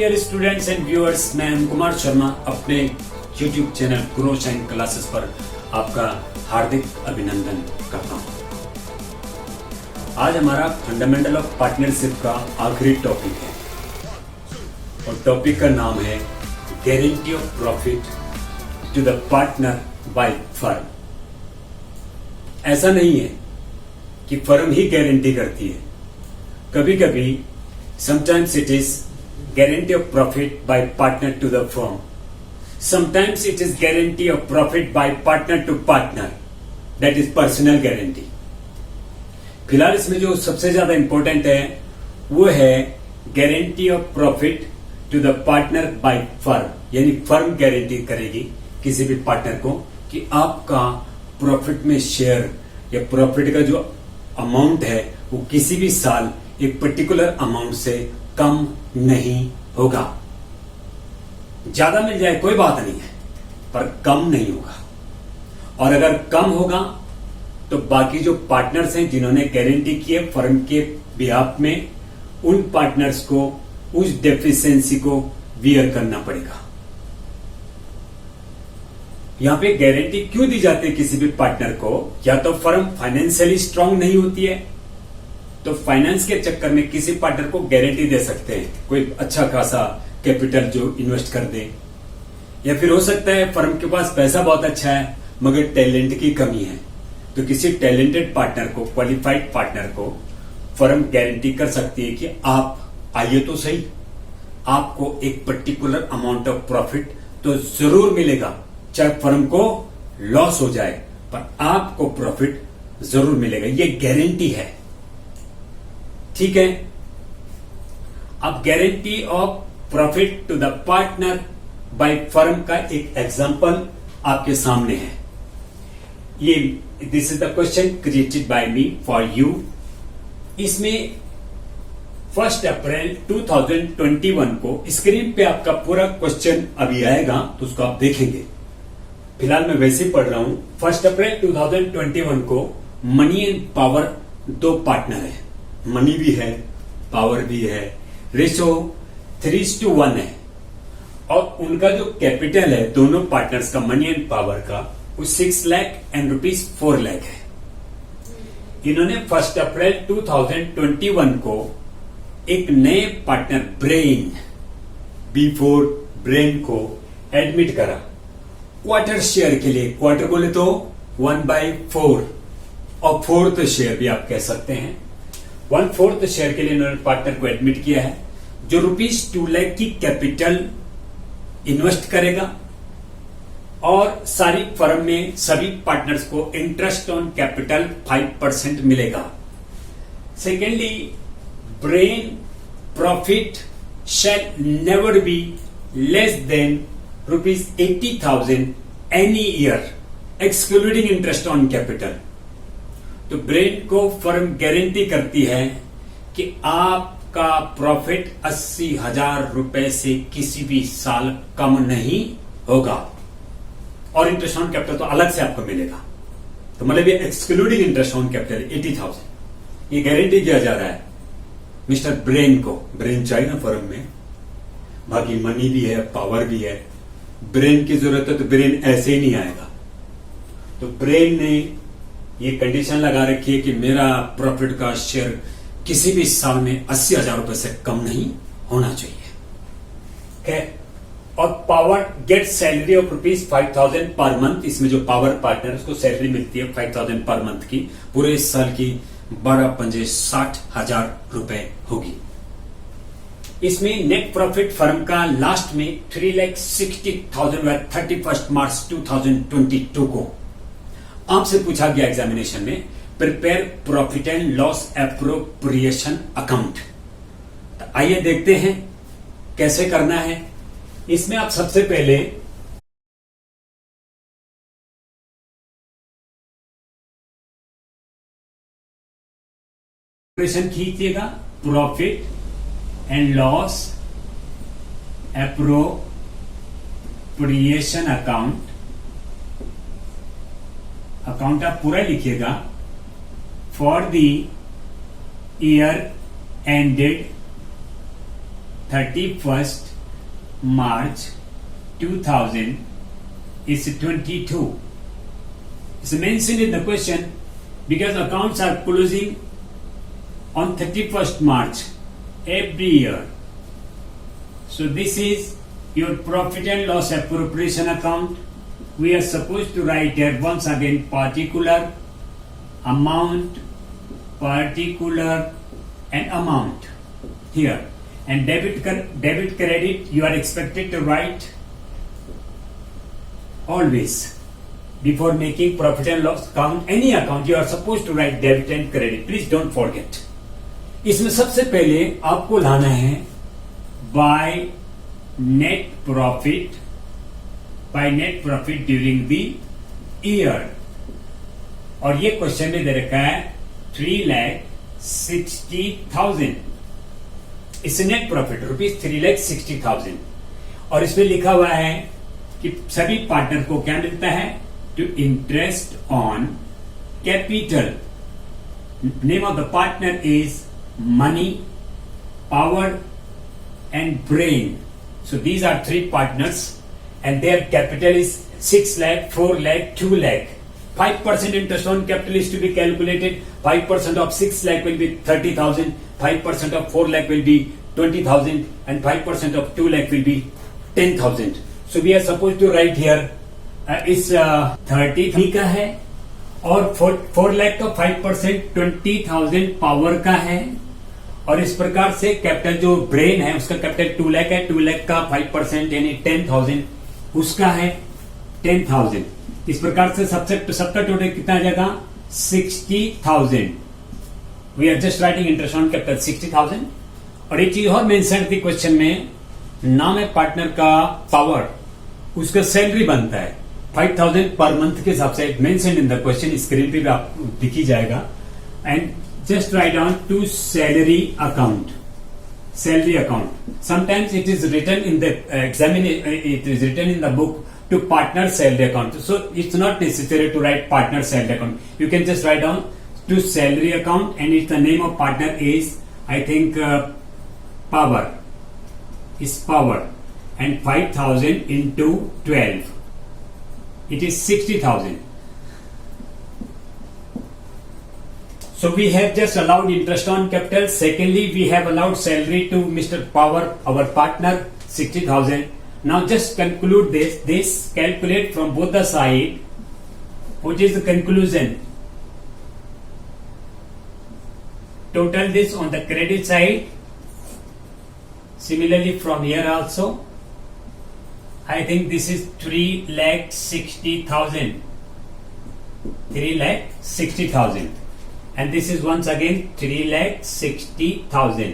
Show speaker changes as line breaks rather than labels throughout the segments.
Dear students and viewers, मैं M Kumar Sharma अपने YouTube channel grow shine classes पर आपका हार्दिक अभिनंदन करता हूं। आज हमारा फंडामेंटल ऑफ पार्टनरशिप का आखिरी टॉपिक है और टॉपिक का नाम है guarantee of profit to the partner by firm. ऐसा नहीं है कि फर्म ही गारंटी करती है, कभी कभी sometimes it is guarantee of profit by partner to the firm, sometimes it is guarantee of profit by partner to partner, that is personal guarantee। फिलहाल इसमें जो सबसे ज्यादा इंपॉर्टेंट है वो है guarantee of profit to the partner by firm, यानी firm guarantee करेगी किसी भी पार्टनर को कि आपका प्रॉफिट में शेयर या प्रॉफिट का जो अमाउंट है वो किसी भी साल एक पर्टिकुलर अमाउंट से कम नहीं होगा। ज्यादा मिल जाए कोई बात नहीं है, पर कम नहीं होगा। और अगर कम होगा तो बाकी जो पार्टनर्स हैं जिन्होंने गारंटी की है फर्म के बिहाफ में, उन पार्टनर्स को उस डेफिशिएंसी को बियर करना पड़ेगा। यहां पे गारंटी क्यों दी जाती है किसी भी पार्टनर को? या तो फर्म फाइनेंशियली स्ट्रांग नहीं होती है तो फाइनेंस के चक्कर में किसी पार्टनर को गारंटी दे सकते हैं, कोई अच्छा खासा कैपिटल जो इन्वेस्ट कर दे। या फिर हो सकता है फर्म के पास पैसा बहुत अच्छा है मगर टैलेंट की कमी है, तो किसी टैलेंटेड पार्टनर को, क्वालिफाइड पार्टनर को फर्म गारंटी कर सकती है कि आप आइए तो सही, आपको एक पर्टिकुलर अमाउंट ऑफ प्रॉफिट तो जरूर मिलेगा, चाहे फर्म को लॉस हो जाए पर आपको प्रॉफिट जरूर मिलेगा। ये गारंटी है, ठीक है। अब guarantee of profit to the partner by firm का एक एग्जांपल आपके सामने है। ये this is the question created by me for you. इसमें 1 अप्रैल 2021 को स्क्रीन पे आपका पूरा क्वेश्चन अभी आएगा तो उसको आप देखेंगे। फिलहाल मैं वैसे ही पढ़ रहा हूं। 1 अप्रैल 2021 को मनी एंड पावर दो पार्टनर है, मनी भी है पावर भी है, रेशो 3:1 है और उनका जो कैपिटल है दोनों पार्टनर्स का, मनी एंड पावर का, वो 6 लाख एंड ₹4 लाख है। इन्होंने 1 अप्रैल 2021 को एक नए पार्टनर ब्रेन, B4 ब्रेन को एडमिट करा क्वार्टर शेयर के लिए। क्वार्टर बोले तो 1/4 और फोर्थ शेयर भी आप कह सकते हैं। 1/4 शेयर के लिए इन्होंने पार्टनर को एडमिट किया है जो ₹2 लाख की कैपिटल इन्वेस्ट करेगा और सारी फर्म में सभी पार्टनर्स को इंटरेस्ट ऑन कैपिटल 5% मिलेगा। Secondly, brain profit shell never be less than ₹80,000 any year excluding interest on capital. तो ब्रेन को फर्म गारंटी करती है कि आपका प्रॉफिट 80,000 रुपए से किसी भी साल कम नहीं होगा और इंटरेस्ट ऑन कैपिटल तो अलग से आपको मिलेगा। तो मतलब ये एक्सक्लूडिंग इंटरेस्ट ऑन कैपिटल 80,000 ये गारंटी दिया जा रहा है मिस्टर ब्रेन को। ब्रेन चाहिए ना फर्म में, बाकी मनी भी है, पावर भी है। ब्रेन की जरूरत है तो ब्रेन ऐसे ही नहीं आएगा। तो ब्रेन ने ये कंडीशन लगा रखी है कि मेरा प्रॉफिट का शेयर किसी भी साल में 80,000 रुपए से कम नहीं होना चाहिए। okay? और power get salary of ₹5,000 per month. इसमें जो पावर पार्टनर उसको सैलरी मिलती है 5,000 पर मंथ की, पूरे इस साल की 12 60,000 रुपए होगी। इसमें नेट प्रॉफिट फर्म का लास्ट में 3,60,000 31 मार्च 2022 को आपसे पूछा गया एग्जामिनेशन में, prepare profit and loss appropriation account. तो आइए देखते हैं कैसे करना है। इसमें आप सबसे पहले खींचिएगा, profit and loss appropriation account. Account आप पूरा लिखिएगा। For the year ended 31 March 2000 is 22. It's mentioned in the question because accounts are closing on 31st March every year. So this is your profit and loss appropriation account. We are supposed to write here once again particular amount, particular and amount here, and debit credit you are expected to write always. Before making profit and loss account, any account, you are supposed to write debit and credit. Please don't forget. इसमें सबसे पहले आपको लाना है by net profit during the year. और ये question में दे रखा है 3,60,000. इस नेट प्रॉफिट रुपीज 3,60,000 और इसमें लिखा हुआ है कि सभी पार्टनर को क्या मिलता है, to interest on capital. Name of the partner is money, power and brain. So these are 3 partners and their capital is 6 lakh, 4 lakh, 2 lakh. 5% interest on capital is to be calculated. 5% of 6 lakh will be 30,000. 5% of 4 lakh will be 20,000, and 5% of 2 lakh will be 10,000. So we are supposed to write here is 30 का है और 4 lakh का 5% 20,000 power का है. और इस प्रकार से कैपिटल जो ब्रेन है उसका कैपिटल 2 lakh है. 2 lakh का 5% यानी 10,000 उसका है 10,000. इस प्रकार से सबका टोटल कितना आ जाएगा 60,000. We are just writing interest on capital 60,000. और एक चीज और मेंशन थी क्वेश्चन में, नाम है पार्टनर का पावर, उसका सैलरी बनता है 5,000 पर मंथ के हिसाब से mention in the question. Screen पे भी आपको दिखी जाएगा. And just write down to salary account. Salary account sometimes it is written in the it is written in the book to partner salary account. So it's not necessary to write partner salary account. You can just write down to salary account, and it's the name of partner is I think power is power, and 5,000 into 12 it is 60,000. So we have just allowed interest on capital. Secondly, we have allowed salary to Mr. Power, our partner, 60,000. Now just conclude this calculate from both the side. What is the conclusion? Total this on the credit side. Similarly from here also, I think this is 3,60,000. 3,60,000, and this is once again 3,60,000.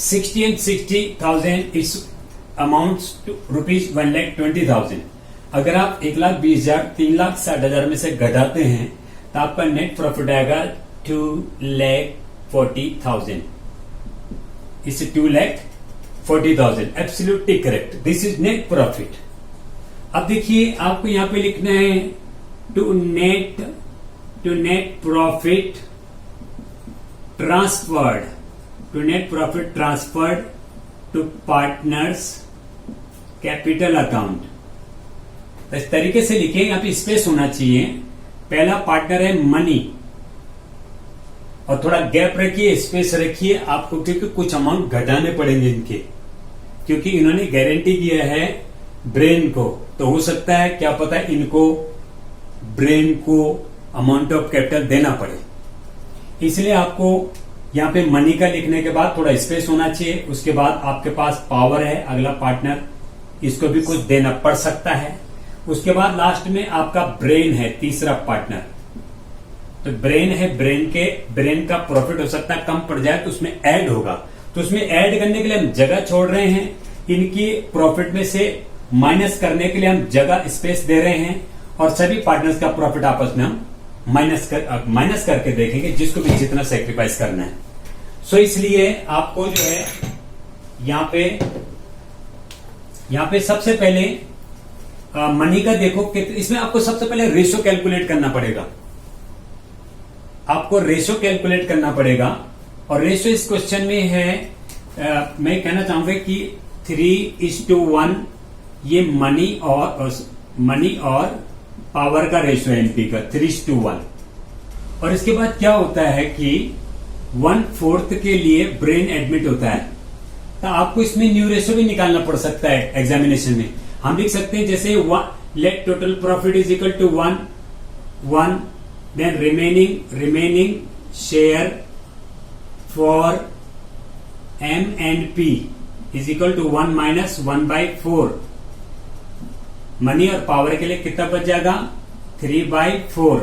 60 and 60,000 is amounts to rupees 1,20,000. अगर आप 1,20,000 3,60,000 में से घटाते हैं तो आपका net profit आएगा 2,40,000. इस 2,40,000 absolutely correct. This is net profit. अब देखिए आपको यहां पे लिखना है to net profit transferred. To net profit transferred to partners capital account. इस तरीके से लिखें. यहाँ पे स्पेस होना चाहिए. पहला पार्टनर है मनी, और थोड़ा गैप रखिए, स्पेस रखिए आपको, क्योंकि कुछ अमाउंट घटाने पड़ेंगे इनके, क्योंकि इन्होंने गारंटी दिया है ब्रेन को. तो हो सकता है क्या पता इनको ब्रेन को अमाउंट ऑफ कैपिटल देना पड़े. इसलिए आपको यहाँ पे मनी का लिखने के बाद थोड़ा स्पेस होना चाहिए. उसके बाद आपके पास पावर है अगला पार्टनर, इसको भी कुछ देना पड़ सकता है. उसके बाद लास्ट में आपका ब्रेन है तीसरा पार्टनर. तो ब्रेन है, ब्रेन का प्रॉफिट हो सकता है कम पड़ जाए तो उसमें ऐड होगा. तो उसमें ऐड करने के लिए हम जगह छोड़ रहे हैं. इनकी प्रॉफिट में से माइनस करने के लिए हम जगह स्पेस दे रहे हैं, और सभी पार्टनर्स का प्रॉफिट आपस में हम माइनस करके देखेंगे, जिसको भी जितना सेक्रीफाइस करना है. सो इसलिए आपको जो है यहां पे सबसे पहले मनी का देखो कि इसमें आपको सबसे पहले रेशो कैलकुलेट करना पड़ेगा. आपको रेशो कैलकुलेट करना पड़ेगा, और रेशो इस क्वेश्चन में है मैं कहना चाहूंगा कि 3:1 ये मनी और पावर का रेशियो है एनपी का 3:1। और इसके बाद क्या होता है कि 1/4 के लिए ब्रेन एडमिट होता है, तो आपको इसमें न्यू रेशियो भी निकालना पड़ सकता है एग्जामिनेशन में। हम लिख सकते हैं जैसे let total profit is equal to 1 then remaining share for M and P is equal to 1 minus 1/4। Money और पावर के लिए कितना बच जाएगा 3/4।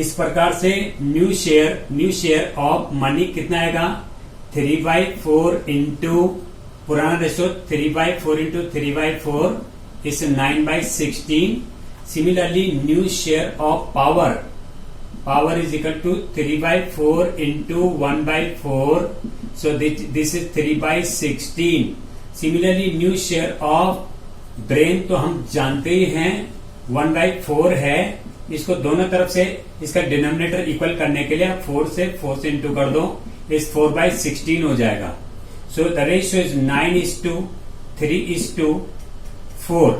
इस प्रकार से न्यू शेयर ऑफ मनी कितना आएगा 3/4 इंटू पुराना ratio 3/4 into 3/4 is 9/16। Similarly new share of power is equal to 3/4 into 1/4, so this is 3/16. Similarly new share of brain तो हम जानते ही हैं 1/4 है, इसको दोनों तरफ से इसका डिनोमिनेटर इक्वल करने के लिए 4 से इंटू कर दो, इस 4/16 हो जाएगा। So the ratio is 9:3:4।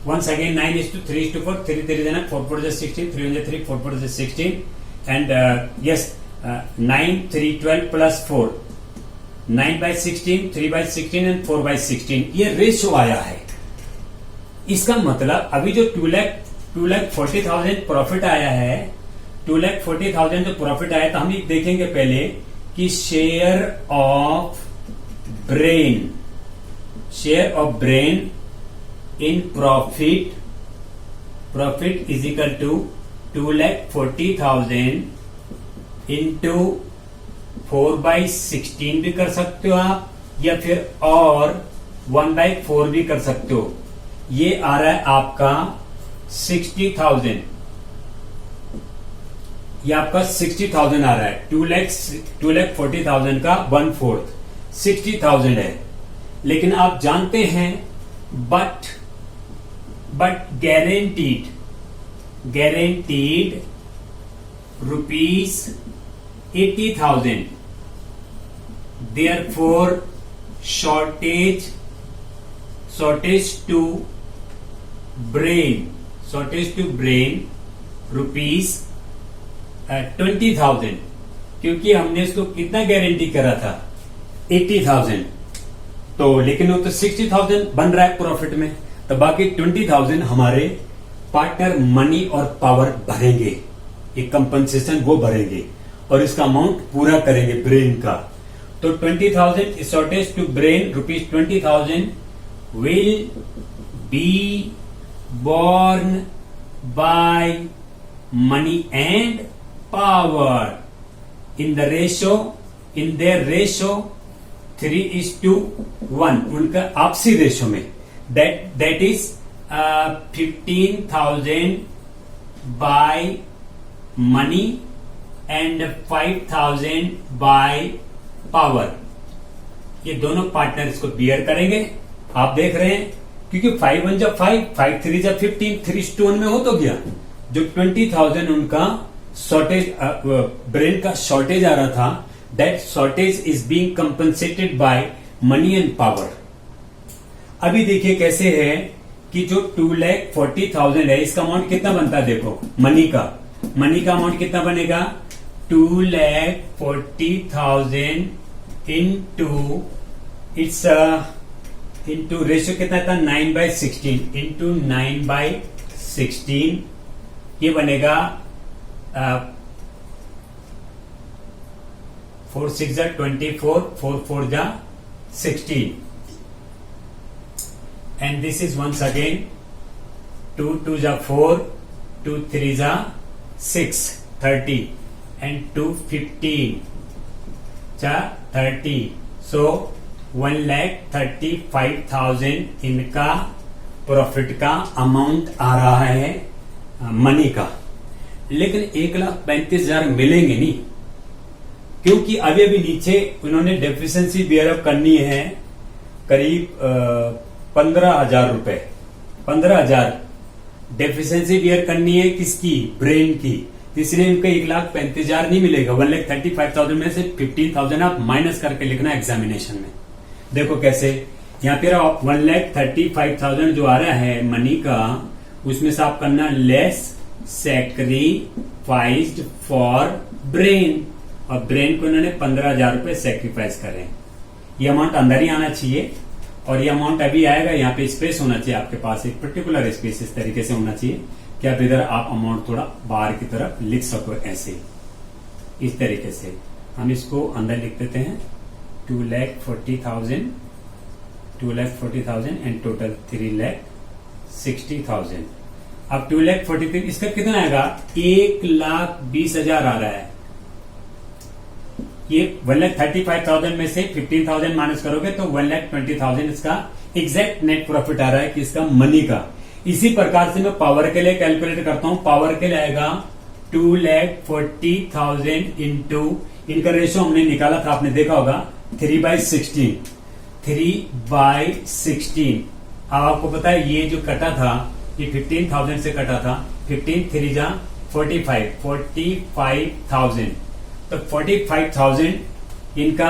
Once again 9:3:4, 3 3 is 4 4 is 16, 3 1 is 3, 4 4 is 16, and yes, 9 3 12 plus 4, 9/16, 3/16 and 4/16 ये रेशियो आया है। इसका मतलब अभी जो 2,40,000 प्रॉफिट आया है, 2,40,000 जो प्रॉफिट आया, तो हम ये देखेंगे पहले कि share of brain in profit is equal to 2,40,000 into 4/16 भी कर सकते हो आप, या फिर और 1/4 भी कर सकते हो। ये आ रहा है आपका 60,000, ये आपका 60,000 आ रहा है। 2,40,000 का 1/4 60,000 है। लेकिन आप जानते हैं but guaranteed rupees 80,000, therefore shortage to brain rupees 20,000, क्योंकि हमने इसको कितना गारंटी करा था 80,000, तो लेकिन वो तो 60,000 बन रहा है प्रॉफिट में, तो बाकी 20,000 हमारे पार्टनर मनी और पावर भरेंगे, ये कंपनसेशन वो भरेंगे और इसका अमाउंट पूरा करेंगे ब्रेन का। तो 20,000 shortage to brain rupees 20,000 will be born by money and power in their ratio 3:1, उनका आपसी रेशो में, that is 15,000 by money and 5,000 by power। ये दोनों पार्टनर इसको बियर करेंगे। आप देख रहे हैं क्योंकि 5 1 जब 5, 5 3 जब 15, 3:1 में हो तो गया। जो 20,000 उनका शॉर्टेज ब्रेन का शॉर्टेज आ रहा था, that shortage is being compensated by money and power. अभी देखिए कैसे है कि जो 2,40,000 है, इसका अमाउंट कितना बनता है, देखो मनी का अमाउंट कितना बनेगा 2,40,000 इंटू रेशियो कितना था 9/16 इंटू 9/16, ये बनेगा 4 6 जा 24, 4 4 जा 16, and this is once again 2 2 जा 4, 2 3 जा 6, 30, and 2 15 जा 30, so 1,35,000 इनका प्रॉफिट का अमाउंट आ रहा है मनी का। लेकिन 1,35,000 मिलेंगे नहीं, क्योंकि अभी नीचे उन्होंने डेफिशिएंसी बियर अप करनी है करीब 15,000 रुपए, 15,000 डेफिशिएंसी बियर करनी है किसकी, ब्रेन की। तो इसलिए इनको 1,35,000 नहीं मिलेगा। 1,35,000 में से 15,000 आप माइनस करके लिखना एग्जामिनेशन में। देखो कैसे, यहाँ पे 1,35,000 जो आ रहा है मनी का, उसमें से आप करना लेस सैक्रिफाइस्ड फॉर ब्रेन, और ब्रेन को इन्होंने 15,000 रुपए सैक्रिफाइस करे। ये अमाउंट अंदर ही आना चाहिए, और ये अमाउंट अभी आएगा। यहाँ पे स्पेस होना चाहिए आपके पास, एक पर्टिकुलर स्पेस इस तरीके से होना चाहिए कि आप इधर आप अमाउंट थोड़ा बाहर की तरफ लिख सको। ऐसे इस तरीके से हम इसको अंदर लिख देते हैं 2,40,000 एंड टोटल 3,60,000। अब 2,43,000 इसका कितना आएगा, 1,20,000 आ रहा है। ये 1,35,000 में से 15,000 माइनस करोगे तो 1,20,000 इसका एग्जैक्ट नेट प्रॉफिट आ रहा है, किसका, मनी का। इसी प्रकार से मैं पावर के लिए कैलकुलेट करता हूं। पावर के लिए आएगा 2,40,000 इंटू, इनका रेशियो हमने निकाला था, आपने देखा होगा 3/16। 3/16। अब आपको पता है ये जो कटा था ये 15,000 से कटा था। 15 3 जा 45,000। तो 45,000 इनका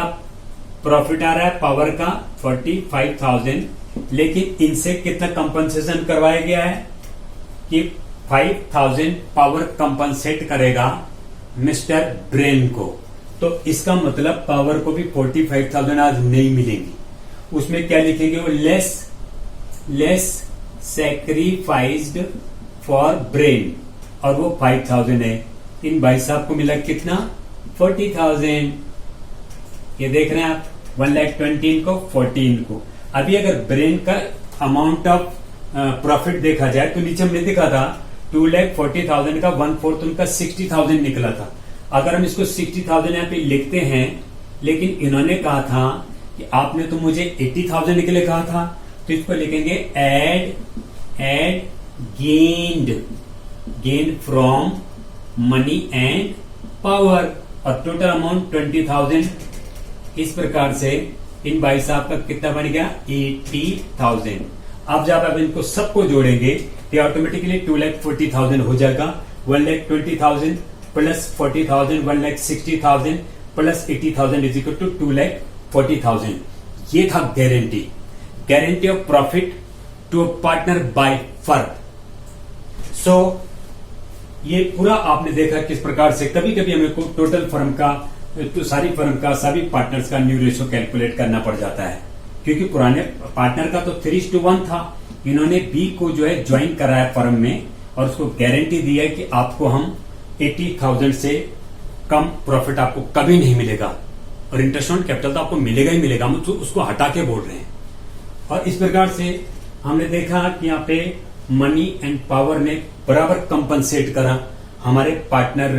प्रॉफिट आ रहा है पावर का 45,000, लेकिन इनसे कितना कंपनसेशन करवाया गया है कि 5,000 पावर कंपनसेट करेगा मिस्टर ब्रेन को। तो इसका मतलब पावर को भी 45,000 आज नहीं मिलेंगी। उसमें क्या लिखेंगे, वो लेस सैक्रिफाइस्ड फॉर ब्रेन, और वो 5,000 है। इन भाई साहब को मिला कितना, 40,000। ये देख रहे हैं आप, 1,20,000 को 14 को। अभी अगर ब्रेन का अमाउंट ऑफ प्रॉफिट देखा जाए तो नीचे हमने देखा था 2,40,000 का 1/4 उनका 60,000 निकला था। अगर हम इसको 60,000 यहाँ पे लिखते हैं, लेकिन इन्होंने कहा था कि आपने तो मुझे 80,000 के लिए कहा था, तो इसको लिखेंगे add gain from money and power, और टोटल अमाउंट 20,000। इस प्रकार से इन भाई साहब का कितना बन गया, 80,000। अब जब आप इनको सबको जोड़ेंगे तो ऑटोमेटिकली 2,40,000 हो जाएगा। 1,20,000 plus 40,000 1,60,000 plus 80,000 is equal to 2,40,000। ये था guarantee of profit to a partner by firm. So ये पूरा आपने देखा किस प्रकार से कभी कभी हमें को टोटल फर्म का, तो सारी फर्म का, सभी पार्टनर्स का न्यू रेशियो कैलकुलेट करना पड़ जाता है, क्योंकि पुराने पार्टनर का तो 3:1 था। इन्होंने बी को जो है ज्वाइन कराया फर्म में, और उसको गारंटी दी है कि आपको हम 80,000 से कम प्रॉफिट आपको कभी नहीं मिलेगा, और इंटरेस्ट ऑन कैपिटल तो आपको मिलेगा ही मिलेगा। हम उसको हटा के बोल रहे हैं। और इस प्रकार से हमने देखा कि यहाँ पे मनी एंड पावर ने बराबर कंपनसेट करा हमारे पार्टनर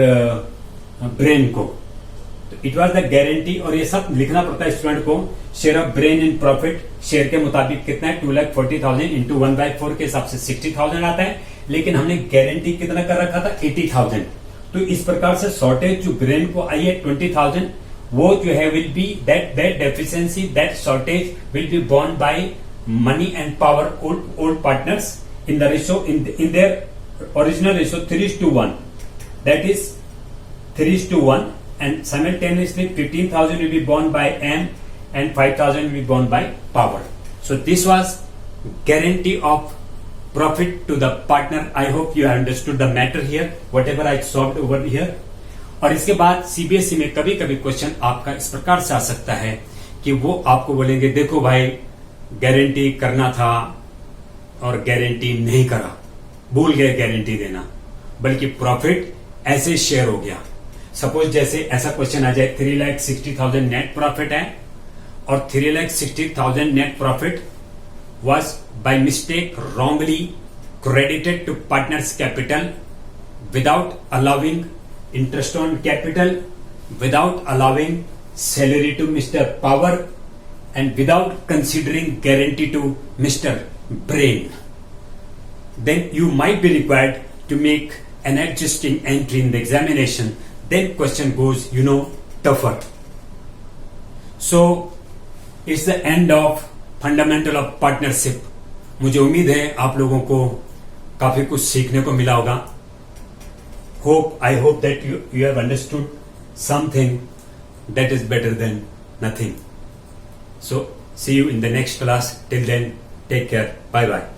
ब्रेन को। तो इट वाज द गारंटी, और ये सब लिखना पड़ता है स्टूडेंट को। Share of brain in profit share के मुताबिक कितना है, 2,40,000 इंटू 1/4 के हिसाब से 60,000 आता है, लेकिन हमने गारंटी कितना कर रखा था, 80,000। तो इस प्रकार से शॉर्टेज जो ब्रेन को आई है 20,000, वो जो है will be that deficiency, that shortage will be born by money and power old partners in the ratio in their original ratio 3:1, that is 3:1, and simultaneously 15,000 will be borne by M and 5,000 will be borne by power. So this was guarantee of profit to the partner. I hope you have understood the matter here, whatever I solved over here. और इसके बाद CBSE में कभी कभी question आपका इस प्रकार से आ सकता है कि वो आपको बोलेंगे देखो भाई गारंटी करना था और गारंटी नहीं करा, भूल गए गारंटी देना, बल्कि प्रॉफिट ऐसे शेयर हो गया। सपोज जैसे ऐसा क्वेश्चन आ जाए 3,60,000 नेट प्रॉफिट है, और 3,60,000 net profit was by mistake wrongly credited to partners capital without allowing interest on capital, without allowing salary to Mr. Power, and without considering guarantee to Mr. Brain. Then you might be required to make an adjusting entry in the examination. Then question goes, tougher. So it's the end of fundamental of partnership. मुझे उम्मीद है आप लोगों को काफी कुछ सीखने को मिला होगा, I hope that you have understood something that is better than nothing. So see you in the next class. Till then, take care. Bye bye.